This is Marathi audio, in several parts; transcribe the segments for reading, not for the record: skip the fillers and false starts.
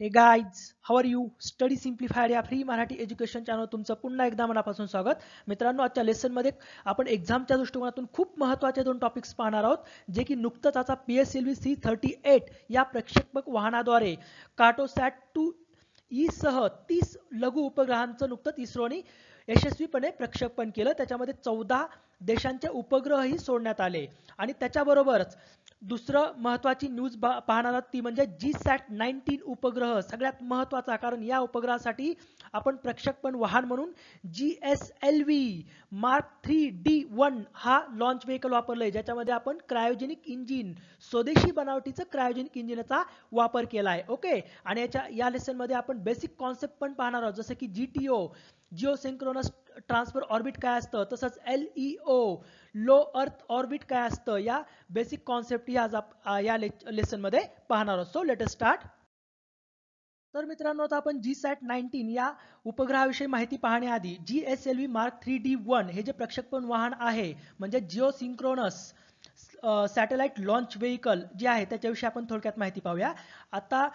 हे guys, how are you? Study simplified या फ्री मराठी एज्युकेशन चॅनल तुमचं पुन्हा एकदा मनापासून स्वागत. मित्रांनो, आजच्या लेसनमध्ये आपण एक्झामच्या दृष्टिकोनातून खूप महत्त्वाचे दोन टॉपिक्स पाहणार आहोत, जे की नुकतंच आता PSLV C38 या प्रक्षेपक वाहनाद्वारे कार्टोसॅट 2 ई सह 30 लघु उपग्रहांचं नुकतंच इस्रोने यशस्वीपणे प्रक्षेपण केलं. त्याच्यामध्ये 14 देशांचे उपग्रहही सोडण्यात आले आणि त्याच्याबरोबरच दुसरं महत्त्वाची न्यूज पाहणार आहोत ती म्हणजे GSAT-19 उपग्रह. सगळ्यात महत्त्वाचा, कारण या उपग्रहासाठी आपण प्रक्षेपण वाहन म्हणून GSLV Mark 3D1 हा लॉन्च व्हेकल वापरलंय, ज्याच्यामध्ये आपण क्रायोजेनिक इंजिन, स्वदेशी बनावटीचं क्रायोजेनिक इंजिनचा वापर केला आहे. ओके, आणि या लेसनमध्ये आपण बेसिक कॉन्सेप्ट पण पाहणार आहोत, जसं की GTO Jio synchronous transfer orbit काय असतं, तसंच LEO लो अर्थ ऑर्बिट काय असतं, या बेसिक कॉन्सेप्ट आज या लेसन मध्ये पाहणार आहोत. So let us start. तर मित्रांनो, आता आपण GSAT-19 या उपग्रहाविषयी माहिती पाहण्याआधी GSLV Mark 3D1 हे जे प्रक्षेपण वाहन आहे, म्हणजे Jio synchronous satellite launch vehicle जे आहे, त्याच्याविषयी आपण थोडक्यात माहिती पाहूया. आता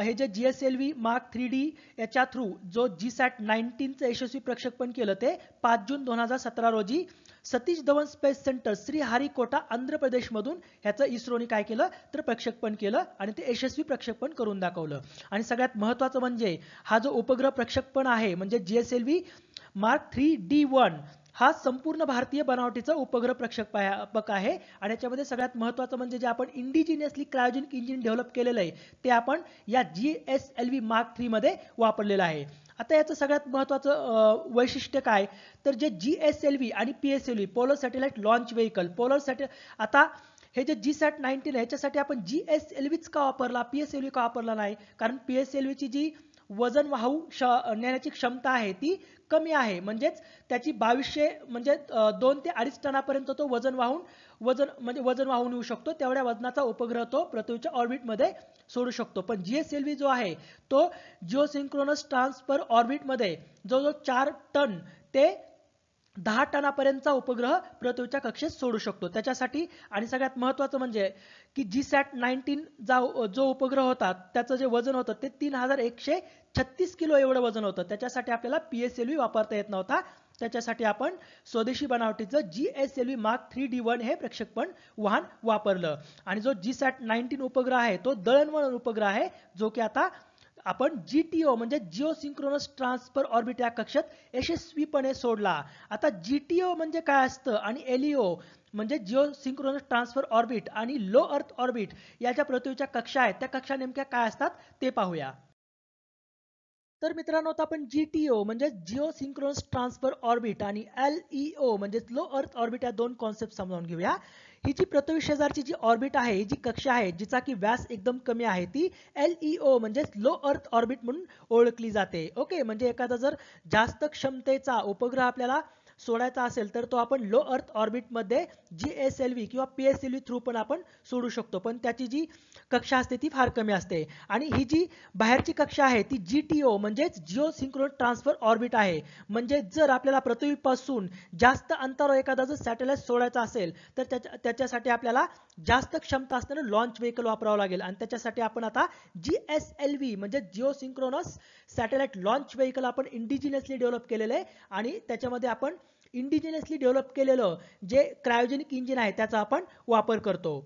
हे जे GSLV Mark 3D याच्या थ्रू जो GSAT-19चं यशस्वी प्रक्षेपण केलं, ते 5 जून 2017 रोजी सतीश धवन स्पेस सेंटर श्रीहरिकोटा आंध्र प्रदेशमधून ह्याचं इस्रोने काय केलं तर प्रक्षेपण केलं आणि ते यशस्वी प्रक्षेपण करून दाखवलं. आणि सगळ्यात महत्त्वाचं म्हणजे हा जो उपग्रह प्रक्षेपण आहे, म्हणजे GSLV Mark 3D1 हा संपूर्ण भारतीय बनावटीचा उपग्रह प्रक्षेपक आहे. आणि याच्यामध्ये सगळ्यात महत्त्वाचं म्हणजे जे आपण इंडिजिनियसली क्रायोजेनिक इंजिन डेव्हलप केलेलं आहे, ते आपण या GSLV Mark 3 मध्ये वापरलेलं आहे. आता याचं सगळ्यात महत्त्वाचं वैशिष्ट्य काय, तर जे GSLV आणि PSLV polar satellite launch vehicle, आता हे जे GSAT-19 आहे, याच्यासाठी आपण GSLVच का वापरला, PSLV का वापरला नाही? कारण PSLVची जी वजन वाहू नेण्याची क्षमता आहे ती कमी आहे, म्हणजेच त्याची 2200 म्हणजे 2 ते 2.5 टनापर्यंत तो वजन वाहून येऊ शकतो. तेवढ्या वजनाचा उपग्रह तो पृथ्वीच्या ऑर्बिटमध्ये सोडू शकतो. पण GSLV जो आहे तो जिओ सिंक्रोनस ट्रान्सफर ऑर्बिटमध्ये जवळजवळ 4 टन ते 10 टनापर्यंतचा उपग्रह पृथ्वीच्या कक्षेत सोडू शकतो. त्याच्यासाठी आणि सगळ्यात महत्त्वाचं म्हणजे की GSAT-19 जो उपग्रह होता, त्याचं जे वजन होतं ते 3136 किलो एवढं वजन होतं. त्याच्यासाठी आपल्याला PSLV वापरता येत नव्हता. त्याच्यासाठी आपण स्वदेशी बनावटीचं GSLV Mark 3D1 हे प्रक्षेपण वाहन वापरलं. आणि जो GSAT-19 उपग्रह आहे तो दळणवळण उपग्रह आहे, जो की आता आपण GTO म्हणजे जिओ सिंक्रोनस ट्रान्सफर ऑर्बिट या कक्षेत यशस्वीपणे सोडला. आता GTO म्हणजे काय असतं आणि LEO म्हणजे जिओ सिंक्रोनस ट्रान्सफर ऑर्बिट आणि लो अर्थ ऑर्बिट या ज्या पृथ्वीच्या कक्षा आहेत, त्या कक्षा नेमक्या काय असतात ते पाहूया. तर मित्रांनो, आता आपण GTO म्हणजे जिओ सिंक्रोनस ट्रान्सफर ऑर्बिट आणि LEO म्हणजे लो अर्थ ऑर्बिट या दोन कॉन्सेप्ट समजावून घेऊया. ही जी पृथ्वी शेजारची जी ऑर्बिट आहे, ही जी कक्षा आहे, जिचा की व्यास एकदम कमी आहे, ती LEO म्हणजे लो अर्थ ऑर्बिट म्हणून ओळखली जाते. ओके, म्हणजे एखादा जर जास्त क्षमतेचा उपग्रह आपल्याला सोडायचा असेल तर तो आपण लो अर्थ ऑर्बिटमध्ये GSLV किंवा PSLV थ्रू पण आपण सोडू शकतो, पण त्याची जी कक्षा असते ती फार कमी असते. आणि ही जी बाहेरची कक्षा आहे ती GTO म्हणजेच जिओ सिंक्रोनस ट्रान्सफर ऑर्बिट आहे. म्हणजे जर आपल्याला पृथ्वीपासून जास्त अंतरावर एखादा जर सॅटेलाइट सोडायचा असेल तर त्याच्यासाठी आपल्याला जास्त क्षमता असणारं लॉन्च व्हेकल वापरावं लागेल. आणि त्याच्यासाठी आपण आता GSLV म्हणजे Jio synchronous satellite launch vehicle आपण इंडिजिनियसली डेव्हलप केलेलं आहे. आणि त्याच्यामध्ये आपण इंडिजिनियसली डेव्हलप केलेलं जे क्रायोजेनिक इंजिन आहे त्याचा आपण वापर करतो.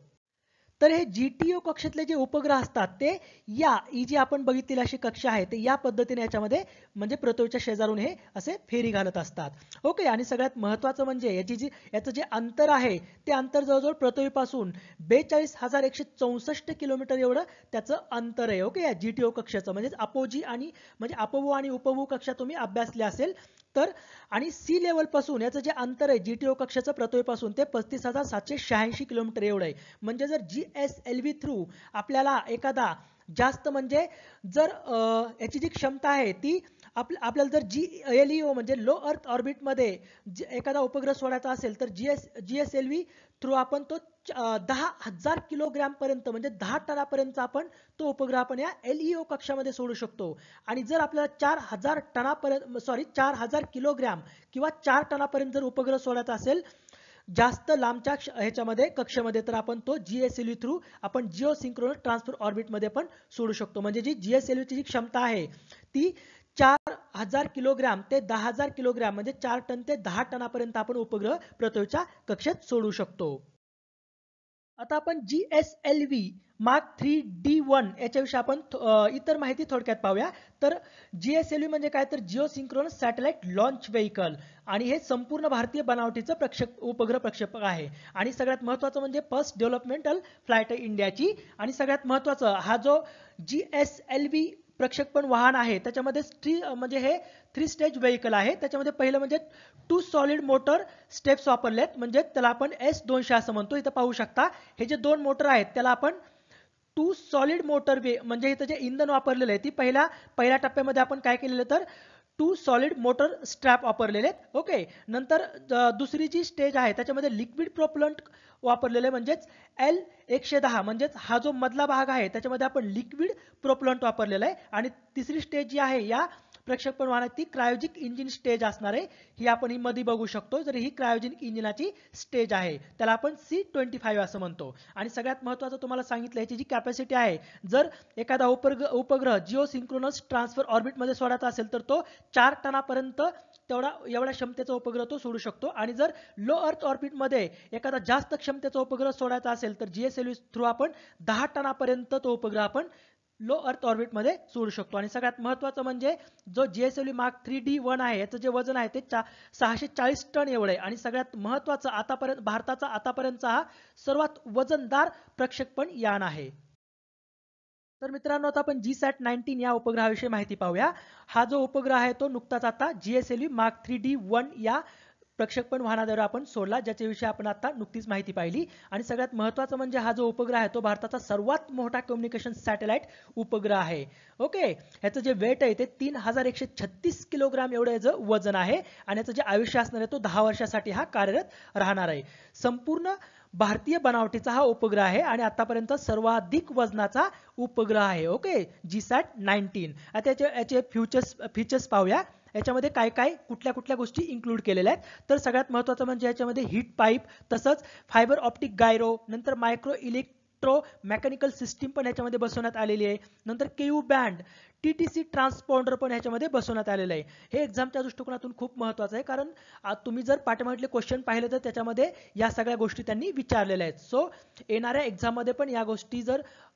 तर हे GTO कक्षेतले जे उपग्रह असतात ते ही जी आपण बघितलेली अशी कक्षा आहे, ते या पद्धतीने याच्यामध्ये म्हणजे पृथ्वीच्या शेजारून हे असे फेरी घालत असतात. ओके, आणि सगळ्यात महत्त्वाचं म्हणजे याचं जे अंतर आहे, ते अंतर जवळजवळ पृथ्वीपासून 42,164 किलोमीटर एवढं त्याचं अंतर आहे. ओके, या GTO कक्षाचं म्हणजे अपोभू आणि उपभू कक्षा तुम्ही अभ्यासले असेल तर. आणि सी लेवल पासून याचं जे अंतर आहे GTO कक्षाचं पृथ्वीपासून, ते 35,786 किलोमीटर एवढं आहे. म्हणजे जर GSLV थ्रू आपल्याला एखादा जास्त म्हणजे जर याची जी क्षमता आहे ती आपल्याला जर LEO म्हणजे लो अर्थ ऑर्बिटमध्ये एखादा उपग्रह सोडायचा असेल तर GSLV थ्रू आपण तो 10,000 किलोग्रॅम पर्यंत म्हणजे 10 टनापर्यंत आपण तो उपग्रह आपण या LEO कक्षामध्ये सोडू शकतो. आणि जर आपल्याला 4,000 किलोग्रॅम किंवा 4 टनापर्यंत जर उपग्रह सोडायचा असेल जास्त लांबच्या ह्याच्यामध्ये कक्षेमध्ये तर आपण तो GSLV थ्रू आपण जिओ सिंक्रोनस ट्रान्सफर ऑर्बिटमध्ये पण सोडू शकतो. म्हणजे जी GSLV ची जी क्षमता आहे ती 4000 किलोग्राम ते 10,000 किलोग्राम म्हणजे 4 टन ते 10 टनापर्यंत आपण उपग्रह पृथ्वीच्या कक्षेत सोडू शकतो. आता आपण GSLV मार्क 3D1 याच्याविषयी आपण इतर माहिती थोडक्यात पाहूया. तर GSLV म्हणजे काय, तर Jio synchronous satellite launch vehicle, आणि हे संपूर्ण भारतीय बनावटीचं उपग्रह प्रक्षेपक आहे. आणि सगळ्यात महत्त्वाचं म्हणजे फर्स्ट डेव्हलपमेंटल फ्लाइट आहे इंडियाची. आणि सगळ्यात महत्त्वाचं हा जो GSLV प्रक्षेपण वाहन आहे त्याच्यामध्ये म्हणजे हे 3 स्टेज व्हेइकल आहे. त्याच्यामध्ये पहिलं म्हणजे 2 सॉलिड मोटर स्टेप्स वापरलेत, म्हणजे त्याला आपण S200 असं म्हणतो. इथं पाहू शकता हे जे 2 मोटर आहेत त्याला आपण 2 सॉलिड मोटर वे, म्हणजे इथं जे इंधन वापरलेलं आहे ती पहिल्या टप्प्यामध्ये आपण काय केलेलं, तर 2 सॉलिड मोटर स्ट्रॅप वापरलेले आहेत. ओके, नंतर दुसरी जी स्टेज आहे त्याच्यामध्ये लिक्विड प्रोपलंट वापरलेले, म्हणजेच L110, म्हणजेच हा जो मधला भाग आहे त्याच्यामध्ये आपण लिक्विड प्रोपलंट वापरलेला आहे. आणि तिसरी स्टेज जी आहे या प्रक्षेपण वाहनात ती क्रायोजिक इंजिन स्टेज असणार आहे. ही आपण ही मध्ये बघू शकतो. जर ही क्रायोजेनिक इंजिनाची स्टेज आहे त्याला आपण C25 असं म्हणतो. आणि सगळ्यात महत्त्वाचं तुम्हाला सांगितलं याची जी कॅपॅसिटी आहे, जर एखादा उपग्रह जिओ सिंक्रोनस ट्रान्सफर ऑर्बिटमध्ये सोडायचा असेल तर तो 4 टनापर्यंत एवढ्या क्षमतेचा उपग्रह तो सोडू शकतो. आणि जर लो अर्थ ऑर्बिटमध्ये एखादा जास्त क्षमतेचा उपग्रह सोडायचा असेल तर GSLV थ्रू आपण 10 टनापर्यंत तो उपग्रह आपण लो अर्थ ऑर्बिटमध्ये सोडू शकतो. आणि सगळ्यात महत्त्वाचं म्हणजे जो GSLV मार्क 3D1 आहे याचं जे वजन आहे ते 640 टन एवढं आहे. आणि सगळ्यात महत्त्वाचं आतापर्यंत भारताचा आतापर्यंतचा हा सर्वात वजनदार प्रक्षेपण यान आहे. तर मित्रांनो आता आपण GSAT-19 या उपग्रहाविषयी माहिती पाहूया. हा जो उपग्रह आहे तो नुकताच आता GSLV मार्क 3D1 या प्रक्षेपण वाहनाद्वारे आपण सोडला, ज्याच्याविषयी आपण आता नुकतीच माहिती पाहिली. आणि सगळ्यात महत्त्वाचं म्हणजे हा जो उपग्रह आहे तो भारताचा सर्वात मोठा कम्युनिकेशन सॅटेलाइट उपग्रह आहे. ओके, याचं जे वेट आहे ते 3136 किलोग्राम एवढं याचं वजन आहे. आणि याचं जे आयुष्य असणार आहे तो 10 वर्षासाठी हा कार्यरत राहणार आहे. संपूर्ण भारतीय बनावटीचा हा उपग्रह आहे आणि आतापर्यंत सर्वाधिक वजनाचा उपग्रह आहे. Okay, GSAT-19. आता याचे फीचर्स पाहूया. याच्यामध्ये काय काय कुठल्या कुठल्या गोष्टी इन्क्लूड केलेल्या आहेत. तर सगळ्यात महत्त्वाचं म्हणजे याच्यामध्ये हीट पाईप, तसंच फायबर ऑप्टिक गायरो, नंतर मायक्रो इलेक्ट्रो मेकॅनिकल सिस्टीम पण याच्यामध्ये बसवण्यात आलेली आहे. नंतर केयू बँड, TTC ट्रान्सपॉन्डर पण याच्यामध्ये बसवण्यात आलेलं आहे. हे एक्झामच्या दृष्टिकोनातून खूप महत्त्वाचं आहे, कारण तुम्ही जर पाठीमागले क्वेश्चन पाहिले तर त्याच्यामध्ये या सगळ्या गोष्टी त्यांनी विचारलेल्या आहेत. सो येणाऱ्या एक्झाममध्ये पण या गोष्टी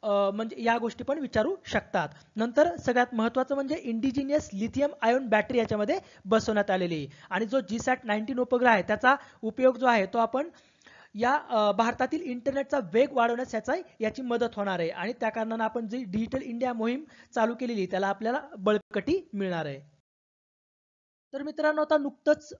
म्हणजे या गोष्टी पण विचारू शकतात. नंतर सगळ्यात महत्त्वाचं म्हणजे इंडिजिनियस लिथियम आयन बॅटरी याच्यामध्ये बसवण्यात आलेली आहे. आणि जो GSAT-19 उपग्रह आहे त्याचा उपयोग जो आहे तो आपण भारतातील इंटरनेटचा वेग वाढवण्यास याची मदत होणार आहे. आणि त्या कारणाने आपण जी डिजिटल इंडिया मोहीम चालू केलेली त्याला आपल्याला बळकटी मिळणार आहे. तर मित्रांनो आता नुकतंच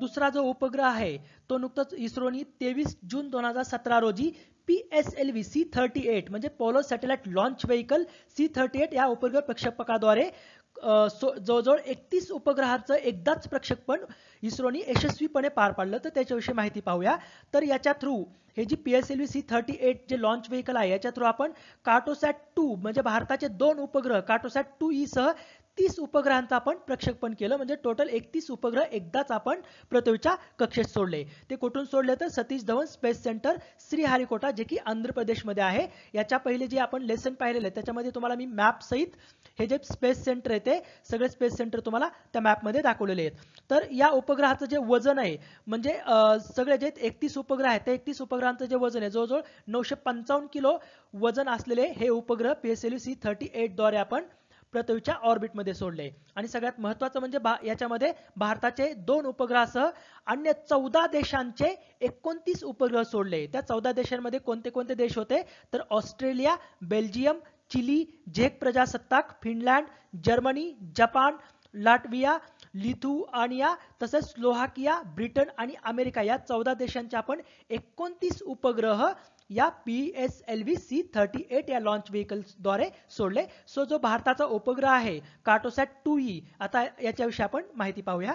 दुसरा जो उपग्रह आहे तो नुकतंच इस्रोनी 23 जून 2017 रोजी PSLV C38 म्हणजे polar satellite launch vehicle C38 या उपग्रह प्रक्षेपकाद्वारे जवळजवळ 31 उपग्रहांचं एकदाच प्रक्षेपण इस्रोनी यशस्वीपणे पार पाडलं. तर त्याच्याविषयी माहिती पाहूया. तर याच्या थ्रू हे जी PSLV C38 जे लॉन्च व्हेइकल आहे याच्या थ्रू आपण कार्टोसॅट-2 म्हणजे भारताचे 2 उपग्रह कार्टोसॅट-2E सह 30 उपग्रहांचं आपण प्रक्षेपण केलं. म्हणजे टोटल 31 उपग्रह एकदाच आपण पृथ्वीच्या कक्षेत सोडले. ते कुठून सोडले तर सतीश धवन स्पेस सेंटर श्रीहरिकोटा, जे की आंध्र प्रदेशमध्ये आहे. याच्या पहिले जे आपण लेसन पाहिलेलं आहे त्याच्यामध्ये तुम्हाला मी मॅप सहित हे जे स्पेस सेंटर आहे ते सगळे स्पेस सेंटर तुम्हाला त्या मॅपमध्ये दाखवलेले आहेत. तर या उपग्रहाचं जे वजन आहे म्हणजे सगळे जे 31 उपग्रह आहेत त्या 31 उपग्रहांचं जे वजन आहे जवळजवळ 955 किलो वजन असलेले हे उपग्रह PSLV C38 द्वारे आपण पृथ्वीच्या ऑर्बिटमध्ये सोडले. आणि सगळ्यात महत्त्वाचं म्हणजे याच्यामध्ये भारताचे 2 उपग्रहासह अन्य 14 देशांचे 29 उपग्रह सोडले. त्या 14 देशांमध्ये कोणते कोणते देश होते तर ऑस्ट्रेलिया, बेल्जियम, चिली, झेक प्रजासत्ताक, Finland, Germany, Japan, Latvia, Lithuania, तसेच स्लोव्हाकिया, ब्रिटन आणि अमेरिका या 14 देशांचे आपण 29 उपग्रह या PSLV C38 या लॉन्च व्हेइकल्सद्वारे सोडले. सो जो भारताचा उपग्रह आहे कार्टोसॅट-2E, आता याच्याविषयी आपण माहिती पाहूया.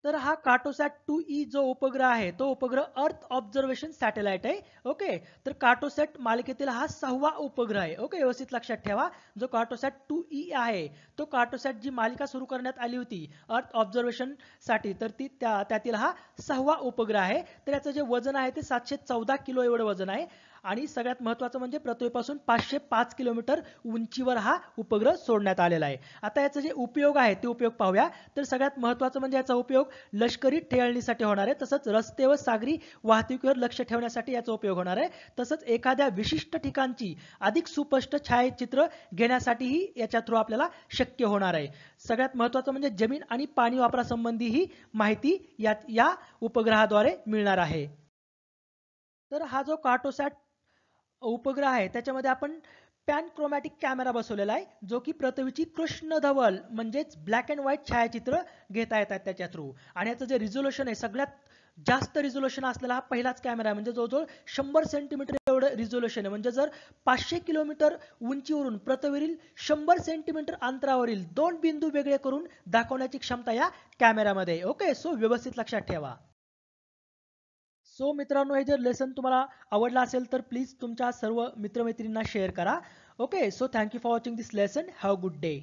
तर हा कार्टोसॅट 2E जो उपग्रह आहे तो उपग्रह अर्थ ऑब्झर्वेशन सॅटेलाइट आहे. ओके, तर कार्टोसॅट मालिकेतील हा 6वा उपग्रह आहे. ओके, व्यवस्थित लक्षात ठेवा, जो कार्टोसॅट 2E आहे तो कार्टोसॅट जी मालिका सुरू करण्यात आली होती अर्थ ऑब्झर्वेशन साठी, तर त्यातील हा 6वा उपग्रह आहे. तर याचं जे वजन आहे ते 714 किलो एवढं वजन आहे. आणि सगळ्यात महत्त्वाचं म्हणजे पृथ्वीपासून 505 किलोमीटर उंचीवर हा उपग्रह सोडण्यात आलेला आहे. आता याचे जे उपयोग आहे ते उपयोग पाहूया. तर सगळ्यात महत्त्वाचं म्हणजे याचा उपयोग लष्करी टेळणीसाठी होणार आहे, तसंच रस्ते व सागरी वाहतुकीवर लक्ष ठेवण्यासाठी याचा उपयोग होणार आहे, तसंच एखाद्या विशिष्ट ठिकाणची अधिक सुस्पष्ट छायाचित्र घेण्यासाठीही याच्या थ्रू आपल्याला शक्य होणार आहे. सगळ्यात महत्त्वाचं म्हणजे जमीन आणि पाणी वापरासंबंधी ही माहिती या उपग्रहाद्वारे मिळणार आहे. तर हा जो कार्टोसॅट उपग्रह आहे त्याच्यामध्ये आपण पॅन क्रोमॅटिक कॅमेरा बसवलेला आहे, जो की पृथ्वीची कृष्णधवल म्हणजेच ब्लॅक अँड व्हाईट छायाचित्र घेता येतात त्याच्या थ्रू. आणि याचं जे रिझोल्युशन आहे सगळ्यात जास्त रिझोल्युशन असलेला हा पहिलाच कॅमेरा आहे, म्हणजे जवळजवळ 100 सेंटीमीटर एवढं रिझोल्युशन आहे. म्हणजे जर 500 किलोमीटर उंचीवरून पृथ्वीवरील 100 सेंटीमीटर अंतरावरील 2 बिंदू वेगळे करून दाखवण्याची क्षमता या कॅमेऱ्यामध्ये. ओके, सो व्यवस्थित लक्षात ठेवा. सो मित्रांनो, हे जर लेसन तुम्हाला आवडला असेल तर प्लीज तुमच्या सर्व मित्रमैत्रिणींना शेअर करा. Okay, so thank you for watching this lesson. Have a good day.